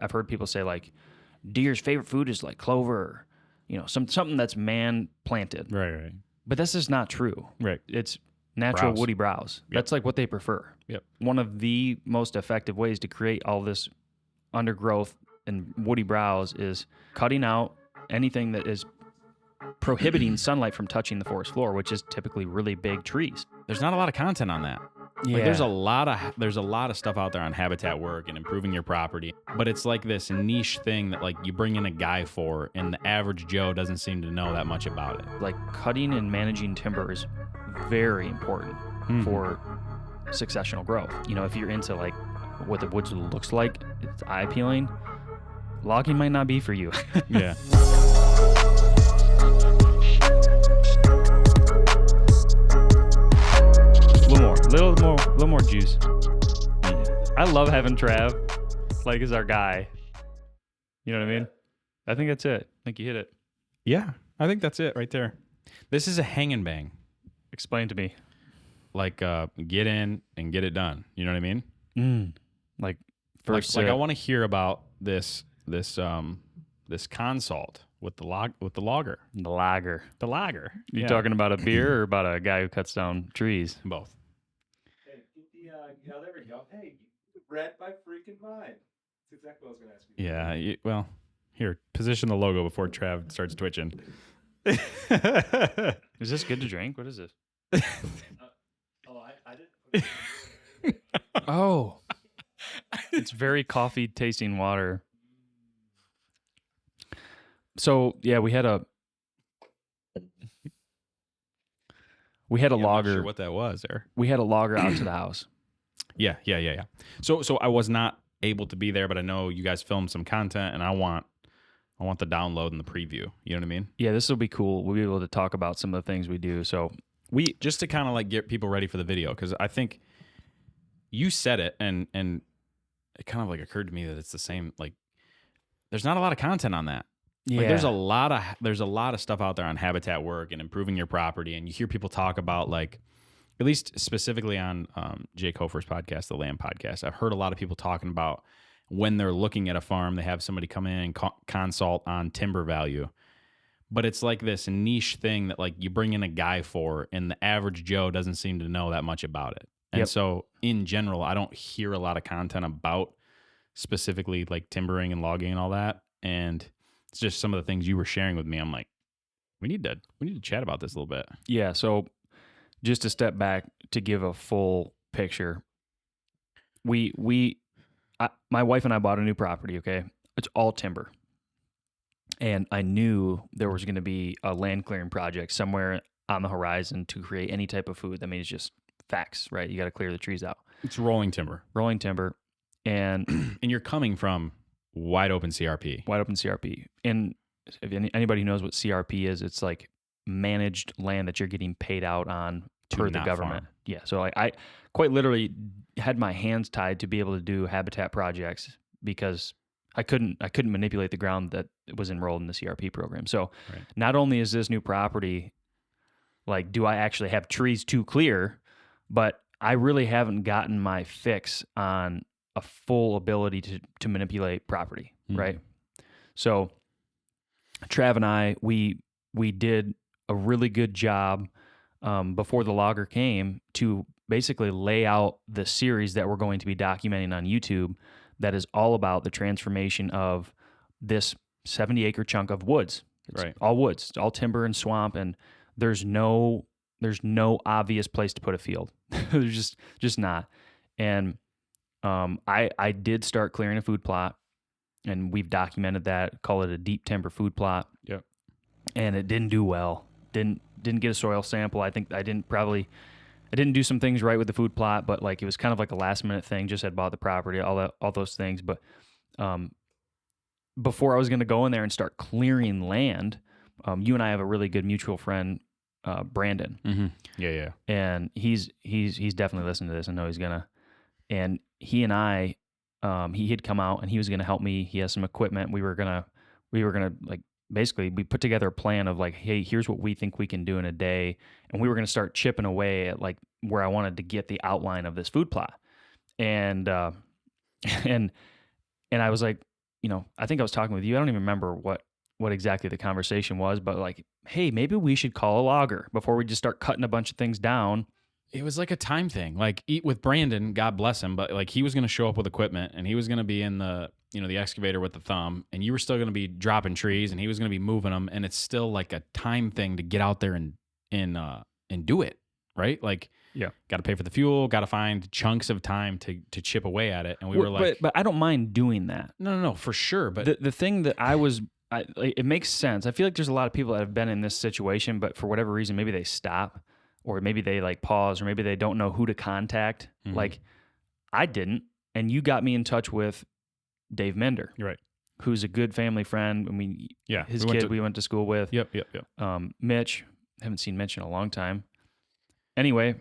I've heard people say like deer's favorite food is like clover, something that's man planted. Right. But that's just not true. Right. It's natural Browse. woody browse. Yep. That's like what they prefer. Yep. One of the most effective ways to create all this undergrowth and woody browse is cutting out anything that is prohibiting sunlight from touching the forest floor, which is typically really big trees. There's not a lot of content on that. Yeah. Like there's a lot of stuff out there on habitat work and improving your property, but it's like this niche thing that like you bring in a guy for, and the average Joe doesn't seem to know that much about it. Like cutting and managing timber is very important for successional growth. If you're into like what the woods looks like, it's eye appealing. Logging might not be for you. Yeah. A little more juice. I love having Trav like as our guy. You know what I mean? I think that's it. I think you hit it. Yeah, I think that's it right there. This is a hang and bang. Explain to me. Like get in and get it done. You know what I mean? Like first, like I want to hear about this consult with the logger. The lager. The lager. You talking about a beer or about a guy who cuts down trees? Both. Hey, there we go. Hey, you read my freaking mind. That's exactly what I was going to ask you. Yeah. Well, here, position the logo before Trav starts twitching. Is this good to drink? What is this? I didn't. Oh, it's very coffee tasting water. So yeah, we had a I'm not logger. sure what that was there. We had a logger out to the house. Yeah. So I was not able to be there, but I know you guys filmed some content, and I want the download and the preview. You know what I mean? Yeah, this will be cool. We'll be able to talk about some of the things we do. So we just to kind of like get people ready for the video, because I think you said it, and it kind of like occurred to me that it's the same. Like, there's not a lot of content on that. yeah, Like there's a lot of stuff out there on habitat work and improving your property, and you hear people talk about, like, at least specifically on Jake Hofer's podcast, the Land Podcast. I've heard a lot of people talking about when they're looking at a farm, they have somebody come in and consult on timber value. But it's like this niche thing that like you bring in a guy for, and the average Joe doesn't seem to know that much about it. And so in general, I don't hear a lot of content about specifically like timbering and logging and all that. And it's just some of the things you were sharing with me. I'm like, we need to chat about this a little bit. Yeah. So just to step back to give a full picture, my wife and I bought a new property. Okay, it's all timber, and I knew there was going to be a land clearing project somewhere on the horizon to create any type of food. I mean, it's just facts, right? You got to clear the trees out. It's rolling timber, and and you're coming from wide open CRP. And if anybody knows what CRP is, it's like managed land that you're getting paid out on per the government. Farm. Yeah. So I quite literally had my hands tied to be able to do habitat projects because I couldn't manipulate the ground that was enrolled in the CRP program. So Not only is this new property, like, do I actually have trees to clear, but I really haven't gotten my fix on a full ability to manipulate property. Right. So Trav and I, we did a really good job before the logger came to basically lay out the series that we're going to be documenting on YouTube that is all about the transformation of this 70-acre chunk of woods. It's all woods. It's all timber and swamp, and there's no obvious place to put a field. There's just not. And I did start clearing a food plot, and we've documented that, call it a deep timber food plot. Yep. And it didn't do well. Didn't get a soil sample. I think I didn't do some things right with the food plot, but like it was kind of like a last minute thing. Just had bought the property, all those things. But before I was going to go in there and start clearing land, you and I have a really good mutual friend, Brandon. Mm-hmm. Yeah. And he's definitely listening to this. I know he's gonna. And he and I, he had come out and he was gonna help me. He has some equipment. We were gonna like. Basically, we put together a plan of like, hey, here's what we think we can do in a day. And we were going to start chipping away at like where I wanted to get the outline of this food plot. And I was like, I think I was talking with you. I don't even remember what exactly the conversation was, but like, hey, maybe we should call a logger before we just start cutting a bunch of things down. It was like a time thing. Like with Brandon, God bless him, but like he was going to show up with equipment and he was going to be in the excavator with the thumb, and you were still going to be dropping trees and he was going to be moving them, and it's still like a time thing to get out there and do it, right? Like, yeah, got to pay for the fuel, got to find chunks of time to chip away at it, and we were like, but I don't mind doing that. No, for sure. But the thing that it makes sense. I feel like there's a lot of people that have been in this situation, but for whatever reason, maybe they stop, or maybe they like pause, or maybe they don't know who to contact. Mhm. Like I didn't, and you got me in touch with Dave Mender, You're right, who's a good family friend. I mean, yeah, his kid we went to school with. Yep. Mitch, haven't seen Mitch in a long time. Anyway,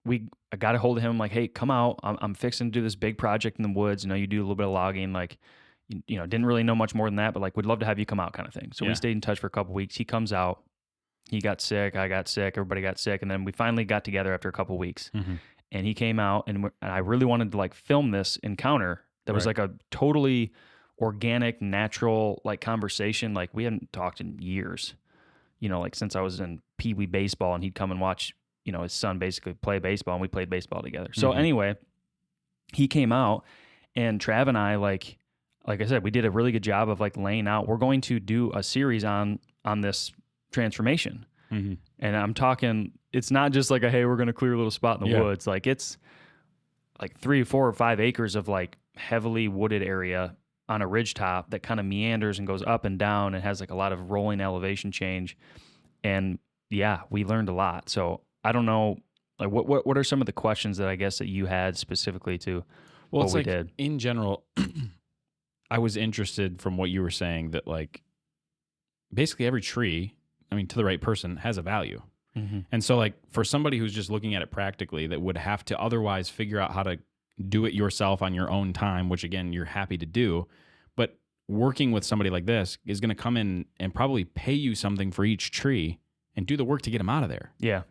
I got a hold of him. I'm like, hey, come out. I'm fixing to do this big project in the woods. You do a little bit of logging. Like, didn't really know much more than that, but like, would love to have you come out, kind of thing. So we stayed in touch for a couple weeks. He comes out. He got sick. I got sick. Everybody got sick, and then we finally got together after a couple weeks. Mm-hmm. And he came out, and I really wanted to like film this encounter. That was like a totally organic, natural like conversation. Like we hadn't talked in years. Like since I was in Pee Wee baseball, and he'd come and watch his son basically play baseball, and we played baseball together. So anyway, he came out, and Trav and I, like I said, we did a really good job of like laying out, we're going to do a series on this transformation. Mm-hmm. And I'm talking, it's not just like hey, we're going to clear a little spot in the woods. Like it's like 3, 4, or 5 acres of like heavily wooded area on a ridge top that kind of meanders and goes up and down and has like a lot of rolling elevation change. And yeah, we learned a lot. So I don't know, like what are some of the questions that I guess that you had specifically to what we did? In general, I was interested from what you were saying that like basically every tree, to the right person, has a value. Mm-hmm. And so like for somebody who's just looking at it practically, that would have to otherwise figure out how to do it yourself on your own time, which again, you're happy to do, but working with somebody like this is going to come in and probably pay you something for each tree and do the work to get them out of there. Yeah.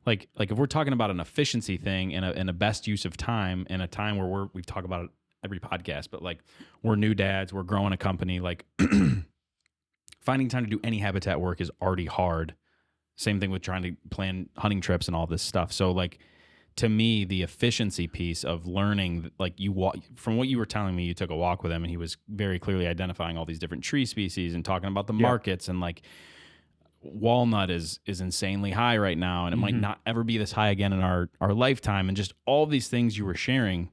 Like if we're talking about an efficiency thing and a best use of time, and a time where we've talked about it every podcast, but like we're new dads, we're growing a company, like finding time to do any habitat work is already hard. Same thing with trying to plan hunting trips and all this stuff. So like, to me, the efficiency piece of learning, like from what you were telling me, you took a walk with him and he was very clearly identifying all these different tree species and talking about the markets, and like walnut is insanely high right now, and it might not ever be this high again in our lifetime, and just all these things you were sharing,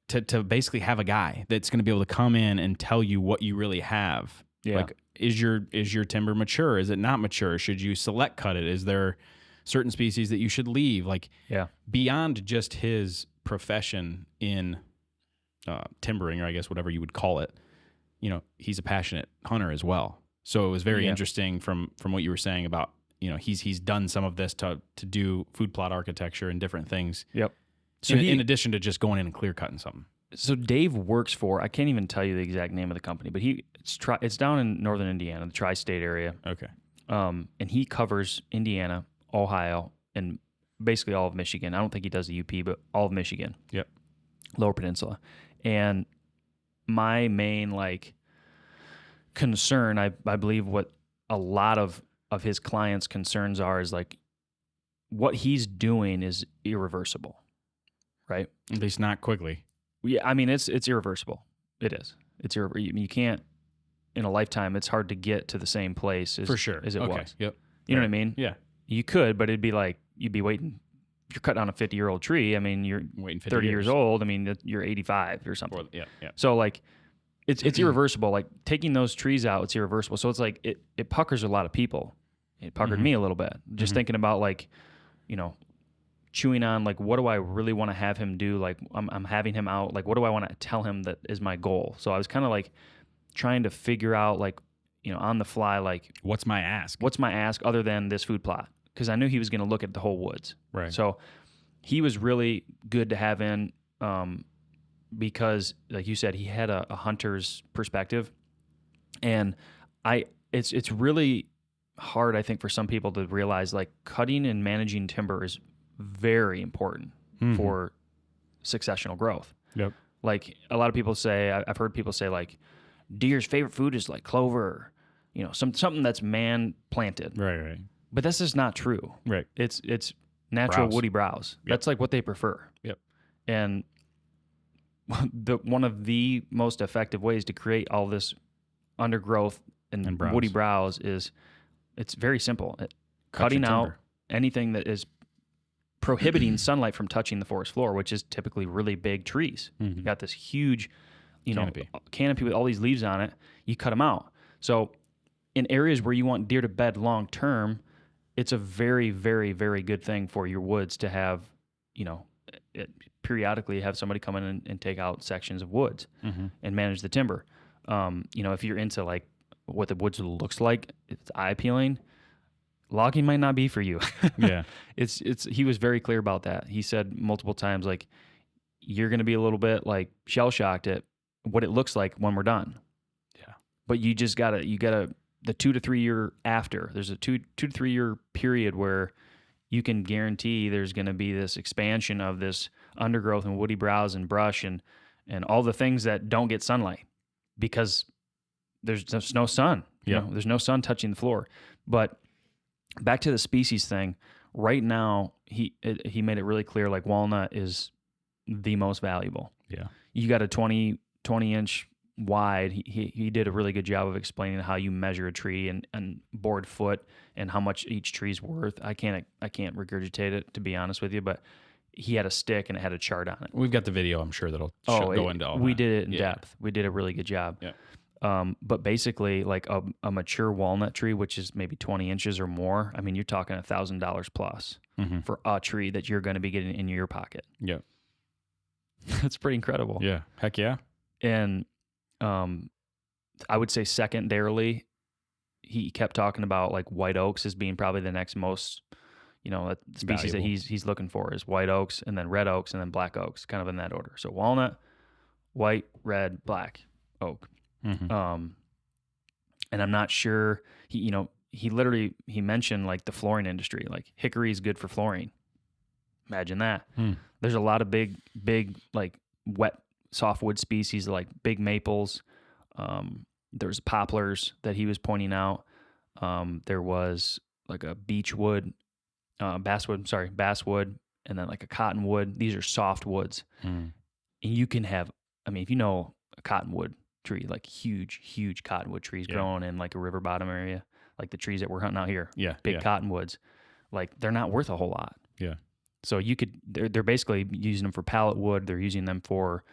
to basically have a guy that's going to be able to come in and tell you what you really have. Yeah. Like, is your timber mature? Is it not mature? Should you select cut it? Is there certain species that you should leave? Like, beyond just his profession in timbering, or I guess whatever you would call it, he's a passionate hunter as well. So it was very interesting from what you were saying about, he's done some of this to do food plot architecture and different things. Yep. So in addition to just going in and clear cutting something. So Dave works for, I can't even tell you the exact name of the company, but it's down in northern Indiana, the tri-state area. Okay. And he covers Indiana, Ohio, and basically all of Michigan. I don't think he does the UP, but all of Michigan. Yep. Lower Peninsula. And my main concern, I believe what a lot of his clients' concerns are, is like what he's doing is irreversible, right? At least not quickly. Yeah, it's irreversible. It is. It's you can't, in a lifetime, it's hard to get to the same place as, for sure, as it was. Yep. You know what I mean? Yeah. You could, but it'd be like you'd be waiting. If you're cutting down a 50-year-old tree, you're waiting 30 years old. You're 85 or something. Yeah. So like, it's irreversible. Like taking those trees out, it's irreversible. So it's like it puckers a lot of people. It puckered me a little bit. Just thinking about like, chewing on like, what do I really want to have him do? Like I'm having him out. Like, what do I want to tell him that is my goal? So I was kind of like trying to figure out like, on the fly, like what's my ask? What's my ask other than this food plot? Because I knew he was going to look at the whole woods. Right. So he was really good to have in, because like you said, he had a hunter's perspective, and it's really hard, I think, for some people to realize like cutting and managing timber is very important for successional growth. Yep. Like a lot of people say, I've heard people say like deer's favorite food is like clover, you know, something that's man planted. Right. But that's just not true. Right. It's natural Browse. woody browse. Yep. That's like what they prefer. Yep. And one of the most effective ways to create all this undergrowth and browse. woody browse is it's very simple. Cutting your out timber. anything that is prohibiting sunlight from touching the forest floor, which is typically really big trees. Mhm. You got this huge, Canopy. canopy with all these leaves on it. You cut them out. So in areas where you want deer to bed long term, it's a very, very, very good thing for your woods to have, periodically have somebody come in and take out sections of woods and manage the timber. If you're into like what the woods looks like, it's eye appealing. Logging might not be for you. Yeah. He was very clear about that. He said multiple times, like, you're going to be a little bit like shell shocked at what it looks like when we're done. Yeah. But you gotta, the 2 to 3 year after, there's a 2 to 3 year period where you can guarantee there's going to be this expansion of this undergrowth and woody browse and brush and all the things that don't get sunlight because there's just no sun. Yeah. There's no sun touching the floor. But back to the species thing, right now he made it really clear like walnut is the most valuable. Yeah. You got a 20 inch wide. He did a really good job of explaining how you measure a tree and board foot and how much each tree's worth. I can't regurgitate it, to be honest with you, but he had a stick and it had a chart on it. We've got the video, I'm sure, that'll go into all we that. did it in depth. We did a really good job. Yeah. But basically, like a mature walnut tree, which is maybe 20 inches or more, I mean, you're talking $1,000 plus for a tree that you're going to be getting in your pocket. Yeah. That's pretty incredible. Yeah. Heck yeah. And I would say secondarily, he kept talking about like white oaks as being probably the next most, species Valuable. that he's looking for is white oaks and then red oaks and then black oaks, kind of in that order. So walnut, white, red, black oak. And I'm not sure he mentioned like the flooring industry, like hickory is good for flooring. Imagine that. There's a lot of big, like wet softwood species like big maples. There's poplars that he was pointing out. There was like a basswood, and then like a cottonwood. These are soft woods. And you can have, if you know a cottonwood tree, like huge cottonwood trees growing in like a river bottom area, like the trees that we're hunting out here. Yeah. Big cottonwoods. Like they're not worth a whole lot. Yeah. So they're basically using them for pallet wood. They're using them for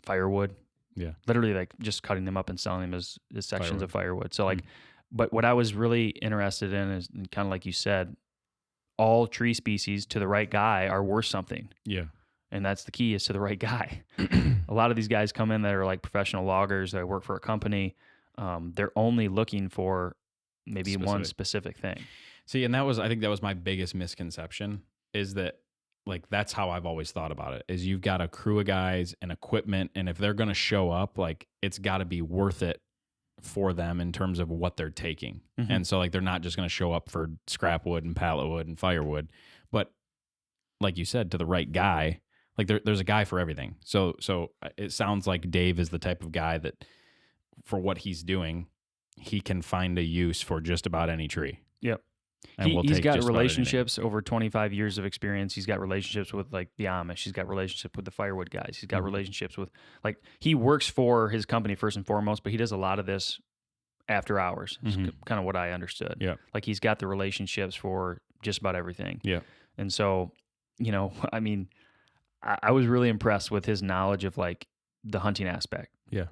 firewood. Yeah. Literally like just cutting them up and selling them as sections Firewood. of firewood. So like, but what I was really interested in is kind of like you said, all tree species to the right guy are worth something. Yeah. And that's the key, is to the right guy. A lot of these guys come in that are like professional loggers that work for a company. They're only looking for maybe one specific thing. See, and I think that was my biggest misconception, is that like that's how I've always thought about it, is you've got a crew of guys and equipment, and if they're going to show up, like it's got to be worth it for them in terms of what they're taking. And so like they're not just going to show up for scrap wood and pallet wood and firewood, but like you said, to the right guy, like there's a guy for everything. So it sounds like Dave is the type of guy that for what he's doing, he can find a use for just about any tree. Yep. And He's got relationships over 25 years of experience. He's got relationships with like the Amish. He's got relationships with the firewood guys. He's got relationships with like, he works for his company first and foremost, but he does a lot of this after hours. Is kind of what I understood. Yeah. Like he's got the relationships for just about everything. Yeah. And so, I was really impressed with his knowledge of like the hunting aspect. Yeah.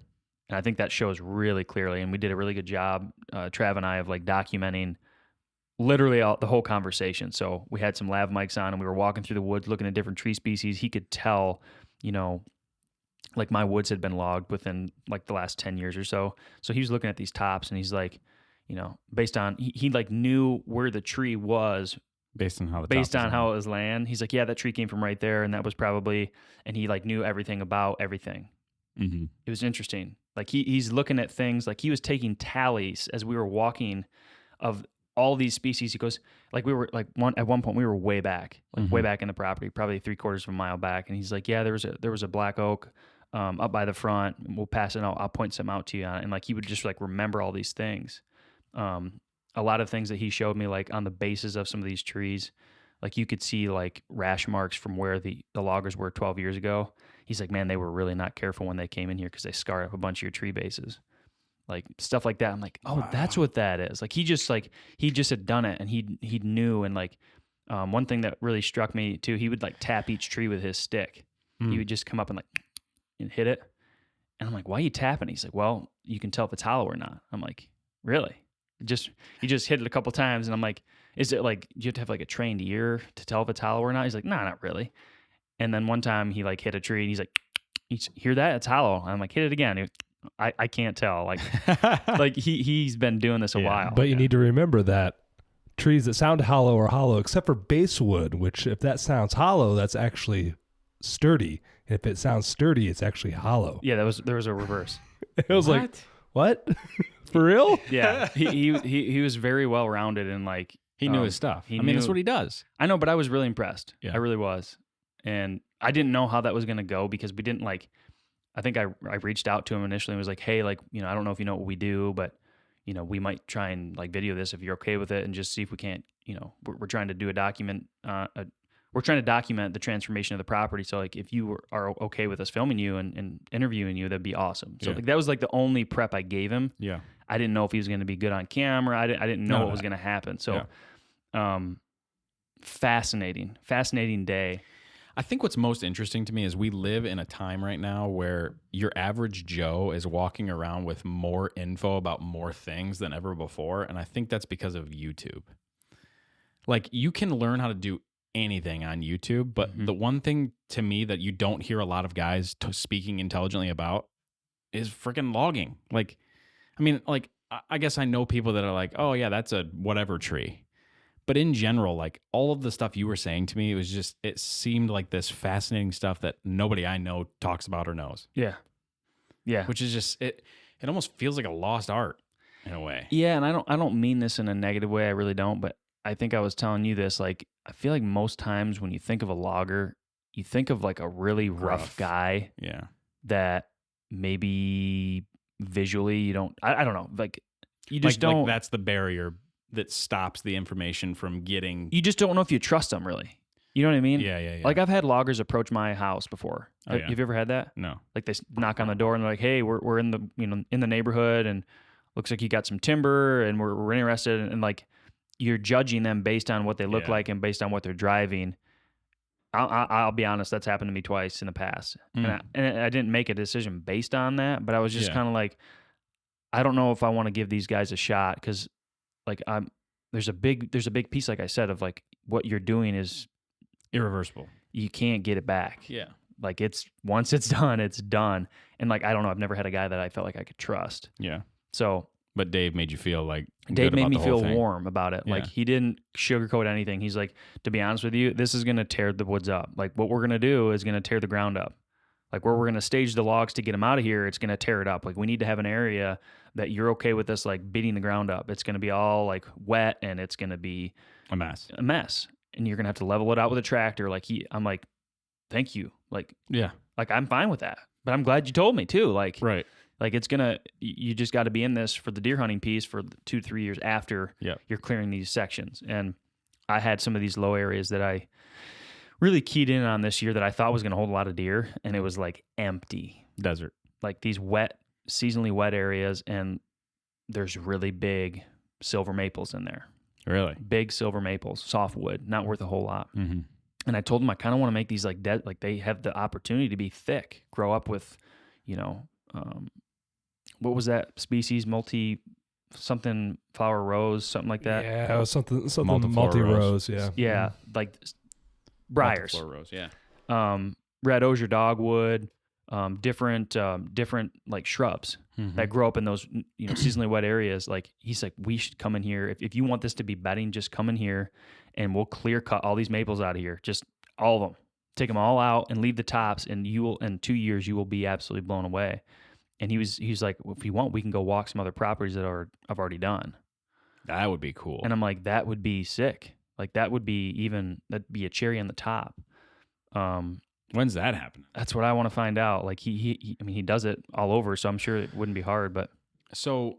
And I think that shows really clearly. And we did a really good job, Trav and I, of like documenting literally the whole conversation. So we had some lav mics on and we were walking through the woods looking at different tree species. He could tell, like my woods had been logged within like the last 10 years or so. So he was looking at these tops and he's like, based on, he like knew where the tree was based on how it was land. He's like, yeah, that tree came from right there. And that was probably, and he like knew everything about everything. It was interesting. Like he's looking at things, like he was taking tallies as we were walking of all these species. He goes, like we were like at one point we were way back, like way Mhm. back in the property, probably 3/4 of a mile back. And he's like, yeah, there was a black oak up by the front. We'll pass it out. I'll point some out to you on it. And like he would just like remember all these things. A lot of things that he showed me, like on the bases of some of these trees, like you could see like rash marks from where the loggers were 12 years ago. He's like, man, they were really not careful when they came in here because they scarred up a bunch of your tree bases, like stuff like that. I'm like, oh, that's what that is. Like he just had done it, and he knew. And like one thing that really struck me too, he would like tap each tree with his stick. He would just come up and like and hit it, and I'm like, why are you tapping? He's like, well, you can tell if it's hollow or not. I'm like, really? He just hit it a couple times, and I'm like, is it like you have to have like a trained ear to tell if it's hollow or not? He's like, nah, not really. And then one time he like hit a tree, and he's like, you hear that? It's hollow. I'm like, hit it again. I can't tell. Like like he's been doing this a while. But you need to remember that trees that sound hollow are hollow, except for basswood, which if that sounds hollow, that's actually sturdy. And if it sounds sturdy, it's actually hollow. Yeah, there was a reverse. It was like, what? For real? Yeah, he was very well rounded, and like He knew his stuff. I mean, that's what he does. I know, but I was really impressed. Yeah. I really was, and I didn't know how that was gonna go because we didn't like. I think I reached out to him initially and was like, hey, like, you know, I don't know if you know what we do, but you know, we might try and like video this if you're okay with it, and just see if we can't, you know, we're trying to do we're trying to document the transformation of the property. So like, if you are okay with us filming you and interviewing you, that'd be awesome. So like, that was like the only prep I gave him. Yeah. I didn't know if he was going to be good on camera. I didn't know what was going to happen. So, fascinating day. I think what's most interesting to me is we live in a time right now where your average Joe is walking around with more info about more things than ever before. And I think that's because of YouTube. Like, you can learn how to do anything on YouTube, but the one thing to me that you don't hear a lot of guys speaking intelligently about is freaking logging. Like, I mean, like, I guess I know people that are like, oh yeah, that's a whatever tree. But in general, like, all of the stuff you were saying to me, it seemed like this fascinating stuff that nobody I know talks about or knows. Yeah. Yeah. Which is just, it almost feels like a lost art in a way. Yeah. And I don't mean this in a negative way. I really don't. But I think I was telling you this, like, I feel like most times when you think of a logger, you think of like a really rough guy. Yeah. That maybe visually you don't, I don't know. Like, you just don't. Like that's the barrier that stops the information from getting. You just don't know if you trust them, really. You know what I mean? Yeah. Like, I've had loggers approach my house before. Oh, yeah. Have you ever had that? No. Like, they knock on the door and they're like, "Hey, we're in the in the neighborhood, and looks like you got some timber, and we're interested." And like, you're judging them based on what they look like and based on what they're driving. I'll be honest, that's happened to me twice in the past, and I didn't make a decision based on that, but I was just kind of like, I don't know if I want to give these guys a shot, because like there's a big piece, like I said, of like what you're doing is irreversible. You can't get it back. Yeah. Like, once it's done, it's done. And like, I don't know, I've never had a guy that I felt like I could trust. Yeah. So, but Dave made you feel like Dave made me feel warm about it. Yeah. Like, he didn't sugarcoat anything. He's like, to be honest with you, this is going to tear the woods up. Like, what we're going to do is going to tear the ground up. Like, where we're going to stage the logs to get them out of here, it's going to tear it up. Like, we need to have an area that you're okay with us, like, beating the ground up. It's going to be all like wet, and it's going to be a mess. And you're going to have to level it out with a tractor. Like, I'm like, thank you. Like, yeah, like, I'm fine with that, but I'm glad you told me too. Like, right. Like, you just got to be in this for the deer hunting piece for 2 to 3 years after you're clearing these sections. And I had some of these low areas that I really keyed in on this year that I thought was going to hold a lot of deer, and it was like empty desert, like these seasonally wet areas, and there's really big silver maples in there. Really big silver maples, softwood, not worth a whole lot. Mm-hmm. And I told them I kind of want to make these like dead, like they have the opportunity to be thick, grow up with, what was that species? Something flower rose, something like that. Yeah, it was something multi-rose. Yeah. Yeah, like briars. Rose, yeah. Red osier dogwood, different like shrubs that grow up in those seasonally wet areas. Like, he's like, we should come in here if you want this to be bedding, just come in here and we'll clear cut all these maples out of here, just all of them. Take them all out and leave the tops, and you will, in 2 years, you will be absolutely blown away. And he's like, well, if you want, we can go walk some other properties that I've already done. That would be cool. And I'm like, that would be sick. Like that'd be a cherry on the top. When's that happening? That's what I want to find out. Like I mean, he does it all over, so I'm sure it wouldn't be hard. But so,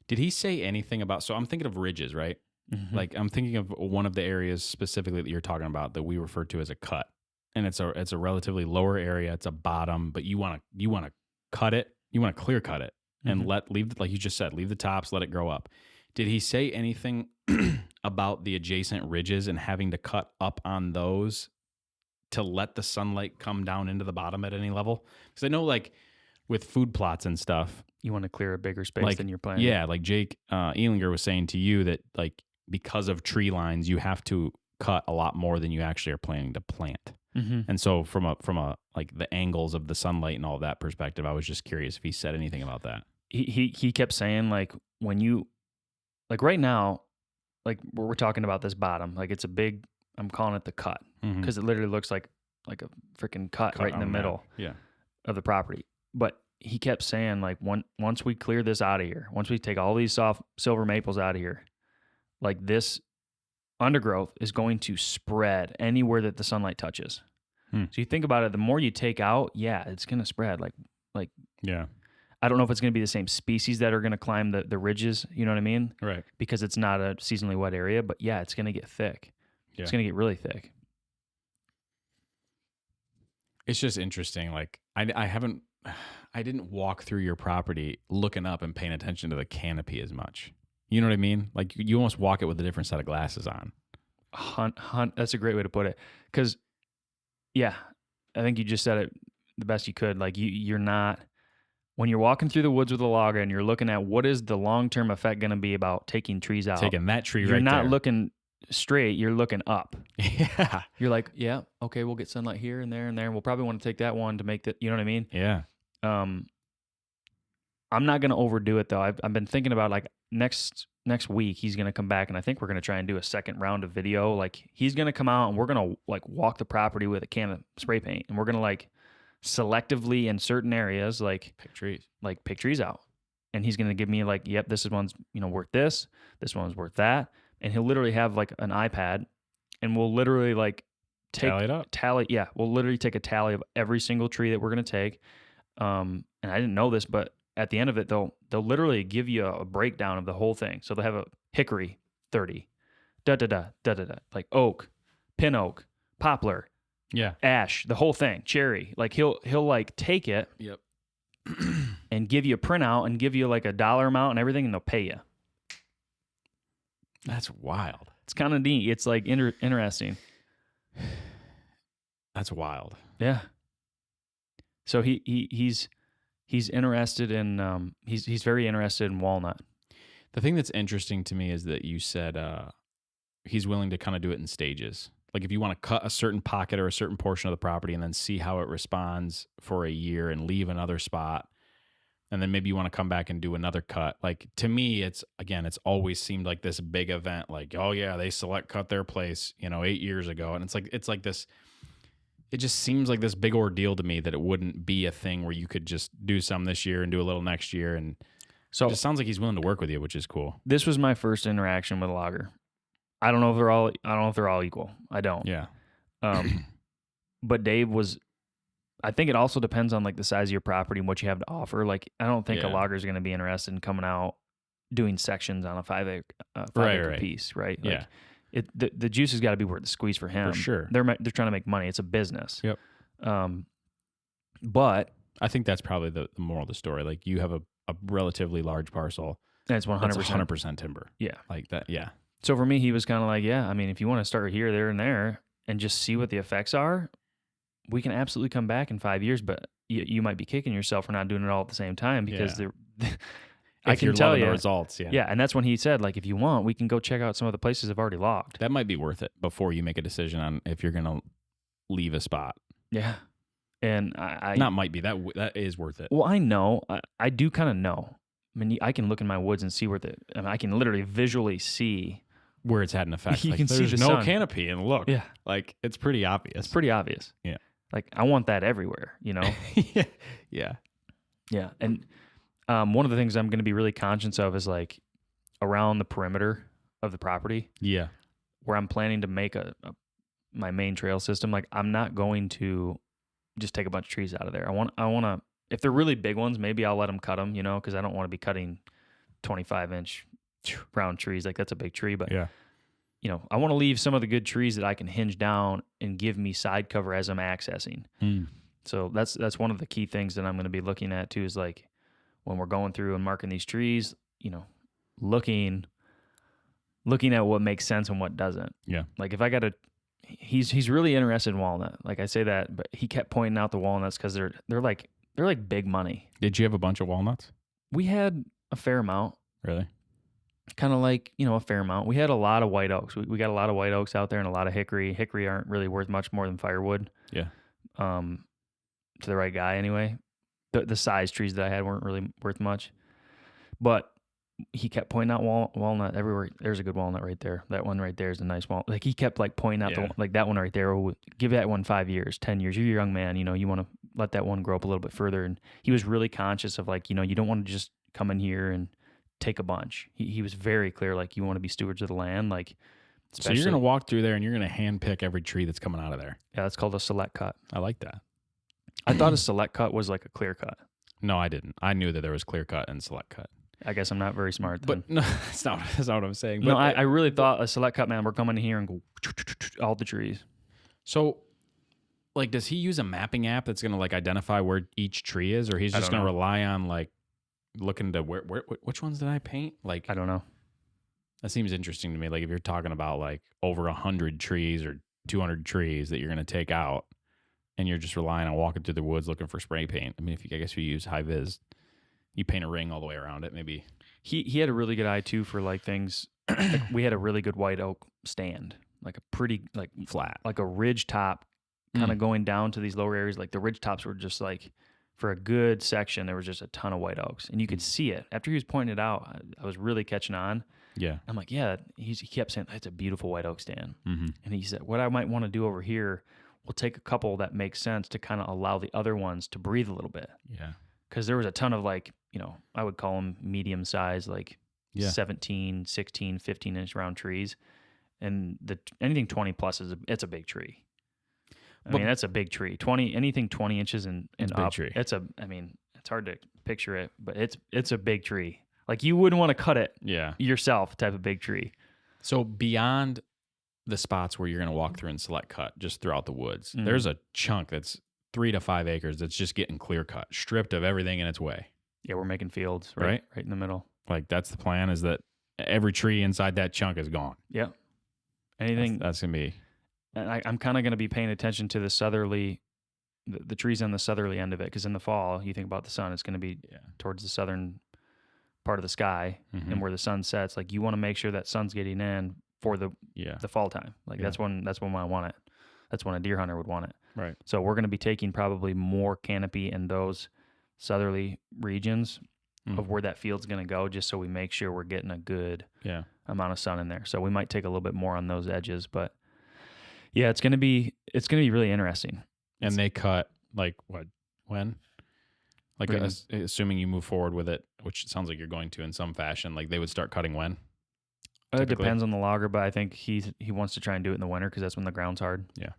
did he say anything about? So I'm thinking of ridges, right? mm-hmm. Like I'm thinking of one of the areas specifically that you're talking about that we refer to as a cut, and it's a relatively lower area. It's a bottom, but you want to cut it. You want to clear cut it and Mm-hmm. leave like you just said, leave the tops, let it grow up. Did he say anything about the adjacent ridges and having to cut up on those to let the sunlight come down into the bottom at any level? Because I know like with food plots and stuff, You want to clear a bigger space like than you're planning. yeah, like Jake Ehlinger was saying to you that like because of tree lines, you have to cut a lot more than you actually are planning to plant. Mm-hmm. And so from a like the angles of the sunlight and all that perspective, I was just curious if he said anything about that. He kept saying like when you like right now, like we're talking about this bottom, like it's a big. I'm calling it the cut because it literally looks like a freaking cut right in the middle of the property. But he kept saying like once we clear this out of here, once we take all these soft silver maples out of here, like this undergrowth is going to spread anywhere that the sunlight touches. So you think about it, the more you take out, yeah, it's going to spread. Like Yeah. I don't know if it's going to be the same species that are going to climb the ridges. You know what I mean? Right. Because it's not a seasonally wet area. But yeah, it's going to get thick. Yeah. It's going to get really thick. It's just interesting. Like I didn't walk through your property looking up and paying attention to the canopy as much. You know what I mean? Like you almost walk it with a different set of glasses on. That's a great way to put it. Because, yeah, I think you just said it the best you could. Like you're not, when you're walking through the woods with a logger and you're looking at what is the long-term effect going to be about taking trees out. Taking that tree you're right there. not looking straight, you're looking up. Yeah. You're like, yeah, okay, we'll get sunlight here and there and there. We'll probably want to take that one to make that, you know what I mean? Yeah. I'm not going to overdo it though. I've been thinking about like next week he's going to come back and I think we're going to try and do a second round of video. Like he's going to come out and we're going to like walk the property with a can of spray paint and we're going to like selectively in certain areas like pick trees out. And he's going to give me like, yep, this is one's, worth this one's worth that. And he'll literally have like an iPad and we'll literally like Tally it up. Yeah. We'll literally take a tally of every single tree that we're going to take. And I didn't know this, but at the end of it, they'll literally give you a breakdown of the whole thing. So they'll have a hickory, 30, like oak, pin oak, poplar, Yeah. ash, the whole thing, cherry. Like he'll like take it Yep. and give you a printout and give you like a dollar amount and everything, and they'll pay you. That's wild. It's kind of neat. It's like interesting. That's wild. Yeah. So he's interested in he's very interested in walnut. The thing that's interesting to me is that you said he's willing to kind of do it in stages. Like if you want to cut a certain pocket or a certain portion of the property and then see how it responds for a year and leave another spot, and then maybe you want to come back and do another cut. Like to me, it's always seemed like this big event. Like, oh yeah, they select cut their place, 8 years ago, and it's like this. It just seems like this big ordeal to me that it wouldn't be a thing where you could just do some this year and do a little next year. And so it just sounds like he's willing to work with you, which is cool. This was my first interaction with a logger. I don't know if they're all equal. I don't. Yeah. But Dave was, I think it also depends on like the size of your property and what you have to offer. Like I don't think a logger is going to be interested in coming out doing sections on a 5 acre piece, right? Like, yeah. The juice has got to be worth the squeeze for him. For sure. They're trying to make money. It's a business. Yep. But I think that's probably the moral of the story. Like you have a relatively large parcel. And it's 100%. 100% timber. Yeah. Like that. Yeah. So for me, he was kind of like, yeah, I mean, if you want to start here, there, and there and just see what the effects are, we can absolutely come back in 5 years, but you might be kicking yourself for not doing it all at the same time because I can tell you the results. Yeah. Yeah. And that's when he said, like, if you want, we can go check out some of the places I've already logged. That might be worth it before you make a decision on if you're going to leave a spot. Yeah. And I not might be that is worth it. Well, I know, I do kind of know. I mean, I can look in my woods and see I can literally visually see where it's had an effect. You like, can see there's the no sun. canopy and look. Yeah. Like it's pretty obvious. It's pretty obvious. Yeah. Like I want that everywhere, yeah. Yeah. And One of the things I'm going to be really conscious of is like around the perimeter of the property Yeah. where I'm planning to make my main trail system. Like I'm not going to just take a bunch of trees out of there. I want to, if they're really big ones, maybe I'll let them cut them, because I don't want to be cutting 25-inch round trees. Like that's a big tree, but Yeah. I want to leave some of the good trees that I can hinge down and give me side cover as I'm accessing. So that's one of the key things that I'm going to be looking at too, is like when we're going through and marking these trees, looking at what makes sense and what doesn't. Yeah. Like if I got he's really interested in walnut. Like I say that, but he kept pointing out the walnuts because they're like big money. Did you have a bunch of walnuts? We had a fair amount. Really? Kind of like, a fair amount. We had a lot of white oaks. We got a lot of white oaks out there and a lot of hickory. Hickory aren't really worth much more than firewood. Yeah. To the right guy anyway. The size trees that I had weren't really worth much. But he kept pointing out walnut everywhere. There's a good walnut right there. That one right there is a nice walnut. Like he kept like pointing out like that one right there. Oh, give that one 5 years, 10 years. You're a young man. You want to let that one grow up a little bit further. And he was really conscious of like, you don't want to just come in here and take a bunch. He was very clear, like you want to be stewards of the land. Like, so you're going to walk through there and you're going to hand pick every tree that's coming out of there. Yeah, that's called a select cut. I like that. I thought a select cut was like a clear cut. No, I didn't. I knew that there was clear cut and select cut. I guess I'm not very smart then. But no, that's not what I'm saying. But no, I really thought a select cut, man, we're coming in here and go all the trees. So, like, does he use a mapping app that's going to like identify where each tree is, or he's just going to rely on like looking to which ones did I paint? Like, I don't know. That seems interesting to me. Like if you're talking about like over 100 trees or 200 trees that you're going to take out, and you're just relying on walking through the woods looking for spray paint. I mean, I guess if you use high vis, you paint a ring all the way around it. Maybe he had a really good eye too for like things. Like we had a really good white oak stand, like a pretty like flat, like a ridge top, kind of going down to these lower areas. Like the ridge tops were just like, for a good section, there was just a ton of white oaks, and you could see it. After he was pointing it out, I was really catching on. Yeah, I'm like, yeah. He kept saying that's a beautiful white oak stand, and he said, what I might want to do over here, we'll take a couple that make sense to kind of allow the other ones to breathe a little bit. Yeah, because there was a ton of like, I would call them medium size, like 17, 16, 15-inch round trees, and anything 20 plus it's a big tree. I mean, that's a big tree. Anything 20 inches and up. Tree. It's hard to picture it, but it's a big tree. Like you wouldn't want to cut it yourself, type of big tree. So beyond the spots where you're going to walk through and select cut just throughout the woods, there's a chunk that's 3 to 5 acres that's just getting clear cut, stripped of everything in its way. Yeah, we're making fields right in the middle. Like that's the plan, is that every tree inside that chunk is gone. Yeah. Anything that's going to be. And I'm kind of going to be paying attention to the southerly, the trees on the southerly end of it, because in the fall, you think about the sun, it's going to be towards the southern part of the sky, and where the sun sets. Like you want to make sure that sun's getting in for the fall time. Like that's when I want it. That's when a deer hunter would want it. Right. So we're going to be taking probably more canopy in those southerly regions of where that field's going to go, just so we make sure we're getting a good amount of sun in there. So we might take a little bit more on those edges, but yeah, it's gonna be really interesting. And they cut like what? When? Like assuming you move forward with it, which it sounds like you're going to in some fashion. Like they would start cutting when? It depends on the logger, but I think he wants to try and do it in the winter because that's when the ground's hard. Yeah.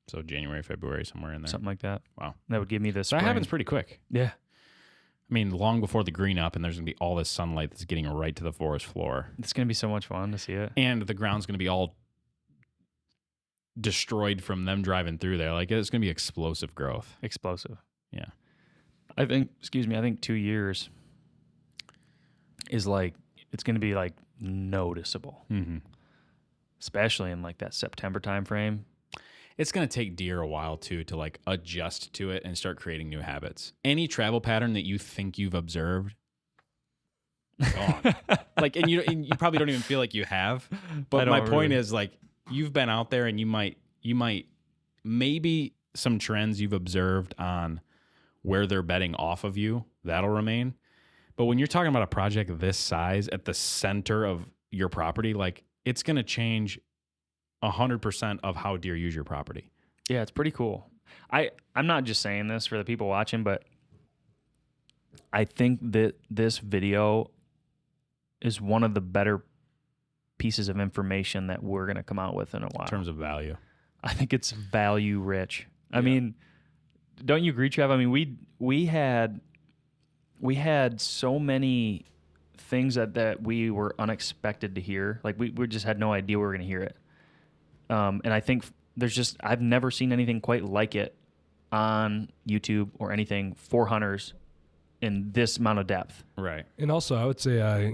So January, February, somewhere in there. Something like that. Wow. That would give me this. So that happens pretty quick. Yeah. I mean, long before the green up, and there's going to be all this sunlight that's getting right to the forest floor. It's going to be so much fun to see it. And the ground's going to be all destroyed from them driving through there. Like it's going to be explosive growth. Explosive. Yeah. I think 2 years is like, it's going to be like noticeable, especially in like that September time frame. It's going to take deer a while too to like adjust to it and start creating new habits. Any travel pattern that you think you've observed, gone. Like, and you probably don't even feel like you have. But my point is, like, you've been out there and you might maybe some trends you've observed on where they're bedding off of you, that'll remain. But when you're talking about a project this size at the center of your property, like it's going to change 100% of how deer use your property. Yeah, it's pretty cool. I'm not just saying this for the people watching, but I think that this video is one of the better pieces of information that we're going to come out with in a while. In terms of value. I think it's value rich. I mean, don't you agree, Trev? I mean, we had so many things that we were unexpected to hear. Like we just had no idea we were going to hear it. And I think I've never seen anything quite like it on YouTube or anything for hunters in this amount of depth. Right. And also, I would say,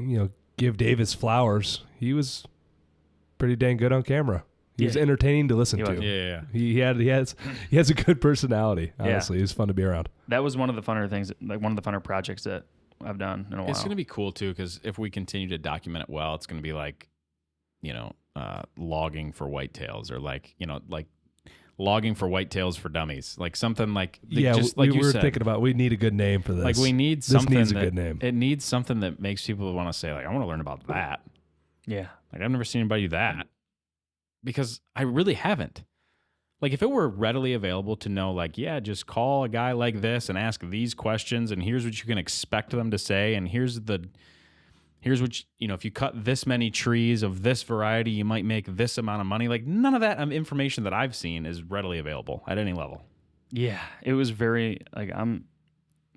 give Dave his flowers. He was pretty dang good on camera. He was entertaining to listen to. Yeah. He has a good personality. Honestly, he was fun to be around. That was one of the funner things, like one of the funner projects that I've done in a while. It's going to be cool too, because if we continue to document it well, it's going to be like, logging for whitetails, or like logging for whitetails for dummies, like something like just like we you were said. thinking about. We need a good name for this. Like we need this something needs a that, good name. It needs something that makes people want to say, like, I want to learn about that. Yeah. Like I've never seen anybody do that, because I really haven't. Like if it were readily available to know, like, yeah, just call a guy like this and ask these questions, and here's what you can expect them to say, and here's what if you cut this many trees of this variety, you might make this amount of money. Like none of that information that I've seen is readily available at any level. Yeah, it was very, like, I'm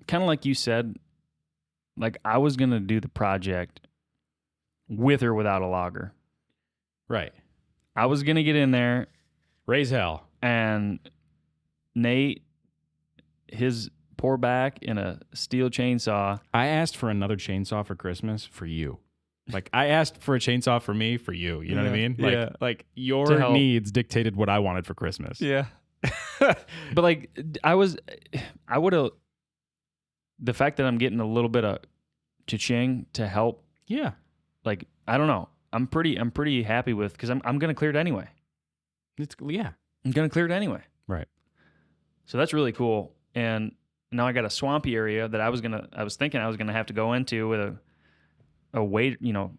kind of like you said, like I was going to do the project with or without a logger. Right. I was going to get in there. Raise hell. And Nate, his poor back in a steel chainsaw. I asked for another chainsaw for Christmas for you. Like I asked for a chainsaw for me for you. You know what I mean? Like, like your needs dictated what I wanted for Christmas. Yeah. But like I would have, the fact that I'm getting a little bit of cha-ching to help. Yeah. Like, I don't know. I'm pretty happy with, because I'm going to clear it anyway. I'm going to clear it anyway. Right. So that's really cool. And now I got a swampy area that I was thinking I was gonna have to go into with a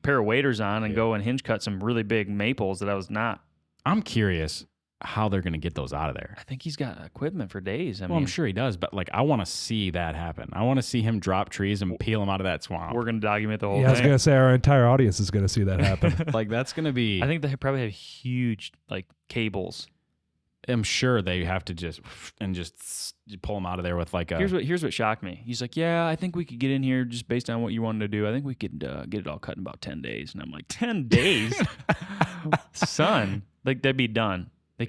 pair of waders on and go and hinge cut some really big maples that I was not. I'm curious how they're gonna get those out of there. I think he's got equipment for days. I mean, I'm sure he does, but like I want to see that happen. I want to see him drop trees and peel them out of that swamp. We're gonna document the whole I was thing. gonna say our entire audience is gonna see that happen. Like that's gonna be. I think they probably have huge like cables. I'm sure they have to just pull them out of there with like a. Here's what shocked me. He's like, yeah, I think we could get in here just based on what you wanted to do. I think we could get it all cut in about 10 days. And I'm like, 10 days, son, like they'd be done. They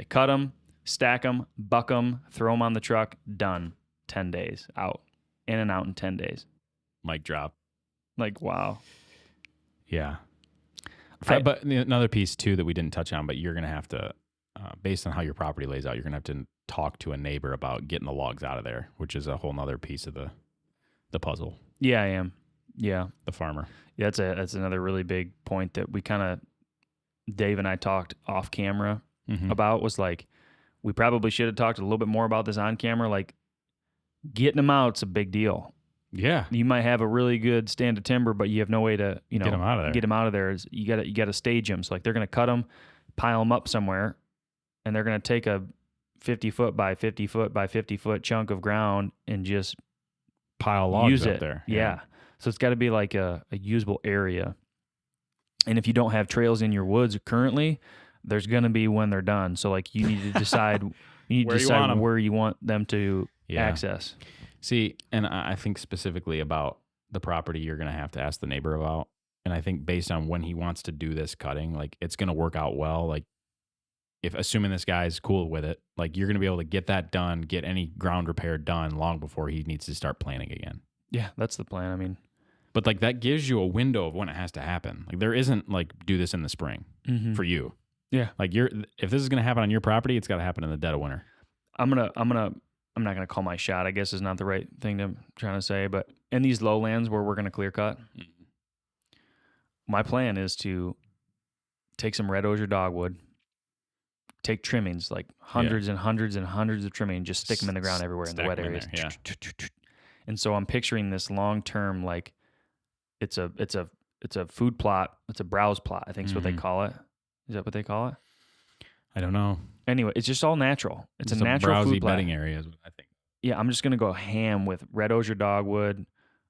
cut them, stack them, buck them, throw them on the truck, done. 10 days out, in and out in 10 days. Mic drop. Like, wow. Yeah. But another piece too that we didn't touch on, but you're gonna have to. Based on how your property lays out, you're going to have to talk to a neighbor about getting the logs out of there, which is a whole nother piece of the puzzle. Yeah, I am. Yeah. The farmer. Yeah, that's another really big point that we kind of, Dave and I talked off camera about, was like, we probably should have talked a little bit more about this on camera. Like, getting them out's a big deal. Yeah. You might have a really good stand of timber, but you have no way to, get them out of there. Get them out of there. You got to stage them. So like they're going to cut them, pile them up somewhere, and they're going to take a 50 foot by 50 foot by 50 foot chunk of ground and just pile logs use up it there. Yeah. So it's got to be like a usable area. And if you don't have trails in your woods currently, there's going to be when they're done. So like you need to decide where you want them to access. See, and I think specifically about the property you're going to have to ask the neighbor about. And I think based on when he wants to do this cutting, like it's going to work out well. Like if assuming this guy's cool with it, like you're going to be able to get that done, get any ground repair done long before he needs to start planting again. Yeah, that's the plan. I mean, but like that gives you a window of when it has to happen. Like there isn't like do this in the spring for you. Yeah. Like if this is going to happen on your property, it's got to happen in the dead of winter. I'm not going to call my shot, I guess is not the right thing to trying to say, but in these lowlands where we're going to clear cut, my plan is to take some red osier dogwood, take trimmings, like hundreds and hundreds and hundreds of trimmings, just stick them in the ground everywhere in the wet areas. There, And so I'm picturing this long-term, like it's a food plot. It's a browse plot, I think is what they call it. Is that what they call it? I don't know. Anyway, it's just all natural. It's a natural browsy food plot. bedding area is what I think. yeah, I'm just gonna go ham with red osier dogwood,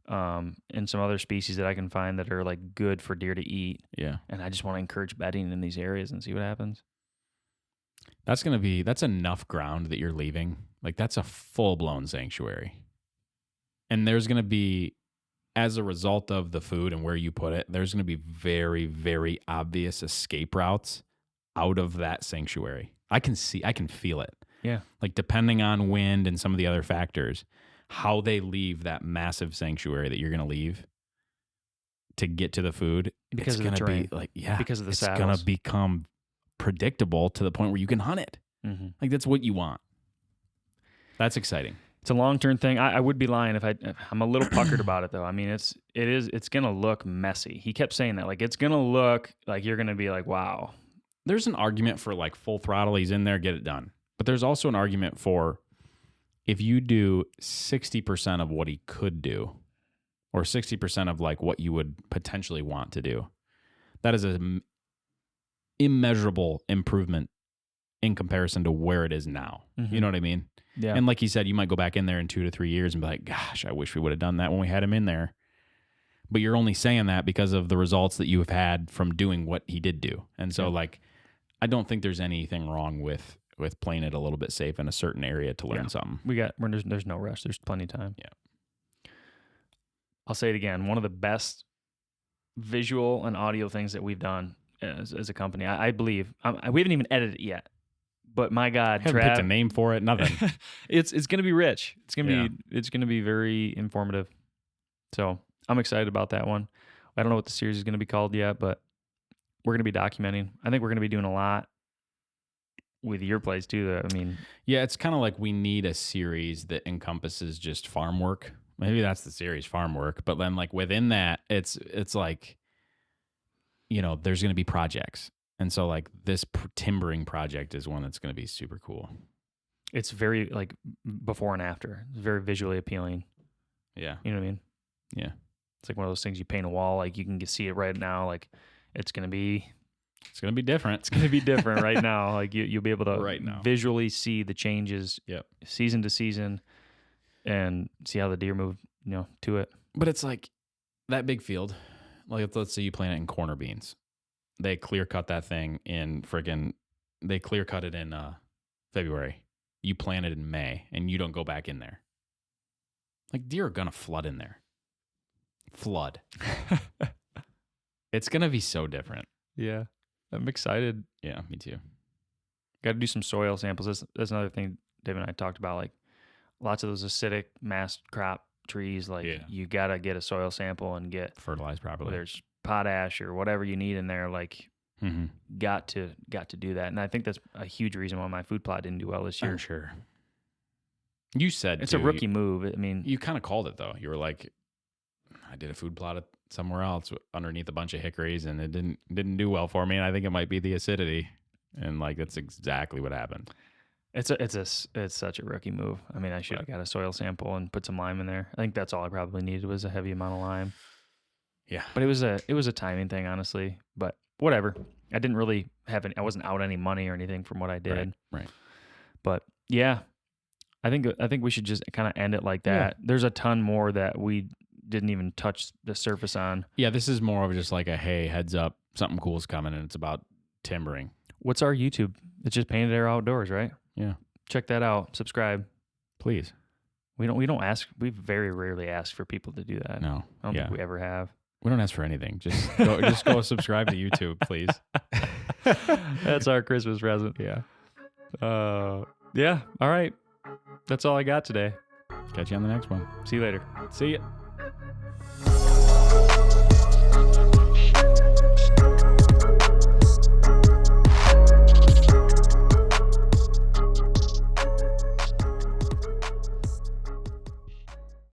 and some other species that I can find that are like good for deer to eat. Yeah. And I just want to encourage bedding in these areas and see what happens. That's enough ground that you're leaving. Like that's a full-blown sanctuary. And there's going to be, as a result of the food and where you put it, there's going to be very, very obvious escape routes out of that sanctuary. I can feel it. Yeah. Like depending on wind and some of the other factors, how they leave that massive sanctuary that you're going to leave to get to the food, Because it's of the going to be terrain. like, yeah, Because of the it's saddles. going to become predictable to the point where you can hunt it. Mm-hmm. Like that's what you want. That's exciting. It's a long-term thing. I would be lying if I'm a little puckered about it though. I mean, it's going to look messy. He kept saying that, like, it's going to look like you're going to be like, wow. There's an argument for like full throttle. He's in there, get it done. But there's also an argument for if you do 60% of what he could do, or 60% of like what you would potentially want to do, that is an immeasurable improvement in comparison to where it is now. Mm-hmm. You know what I mean? Yeah. And like you said, you might go back in there in 2 to 3 years and be like, gosh, I wish we would have done that when we had him in there. But you're only saying that because of the results that you have had from doing what he did do. And so like, I don't think there's anything wrong with playing it a little bit safe in a certain area to learn something. There's no rush. There's plenty of time. Yeah. I'll say it again. One of the best visual and audio things that we've done as a company, I believe. We haven't even edited it yet. But my God, Haven't picked a name for it, nothing. it's going to be rich. It's going to be very informative. So I'm excited about that one. I don't know what the series is going to be called yet, but we're going to be documenting. I think we're going to be doing a lot with your place too. I mean, yeah, it's kind of like we need a series that encompasses just farm work. Maybe that's the series, farm work. But then like within that, it's like, you know, there's going to be projects. And so like this timbering project is one that's going to be super cool. it's very like before and after. It's very visually appealing. Yeah. You know what I mean? Yeah. It's like one of those things you paint a wall, like you can see it right now. Like it's going to be different. It's going to be different right now. Like you'll be able to right now visually see the changes season to season and see how the deer move, to it. But it's like that big field. Like let's say you plant it in corner beans. They clear cut that thing in they clear cut it in February. You plant it in May and you don't go back in there. Like deer are going to flood in there. Flood. It's going to be so different. Yeah. I'm excited. Yeah, me too. Got to do some soil samples. That's another thing Devin and I talked about. Like lots of those acidic mass crop trees, like you got to get a soil sample and get fertilized properly. Whether it's potash or whatever you need in there, like got to do that. And I think that's a huge reason why my food plot didn't do well this year. For sure. You said it's a rookie move. I mean, you kind of called it though. You were like, I did a food plot somewhere else underneath a bunch of hickories, and it didn't do well for me. And I think it might be the acidity, and like that's exactly what happened. It's such a rookie move. I mean, I should have got a soil sample and put some lime in there. I think that's all I probably needed was a heavy amount of lime. Yeah, but it was a timing thing, honestly. But whatever. I didn't really I wasn't out any money or anything from what I did. Right. But yeah, I think we should just kind of end it like that. Yeah. There's a ton more that we didn't even touch the surface on. Yeah, this is more of just like a, hey, heads up, something cool's coming, and it's about timbering. What's our YouTube? It's just Painted Arrow Outdoors, right? Yeah. Check that out. Subscribe. Please. We don't ask. We very rarely ask for people to do that. No. I don't think we ever have. We don't ask for anything. Just go subscribe to YouTube, please. That's our Christmas present. Yeah. Yeah. All right. That's all I got today. Catch you on the next one. See you later. See ya.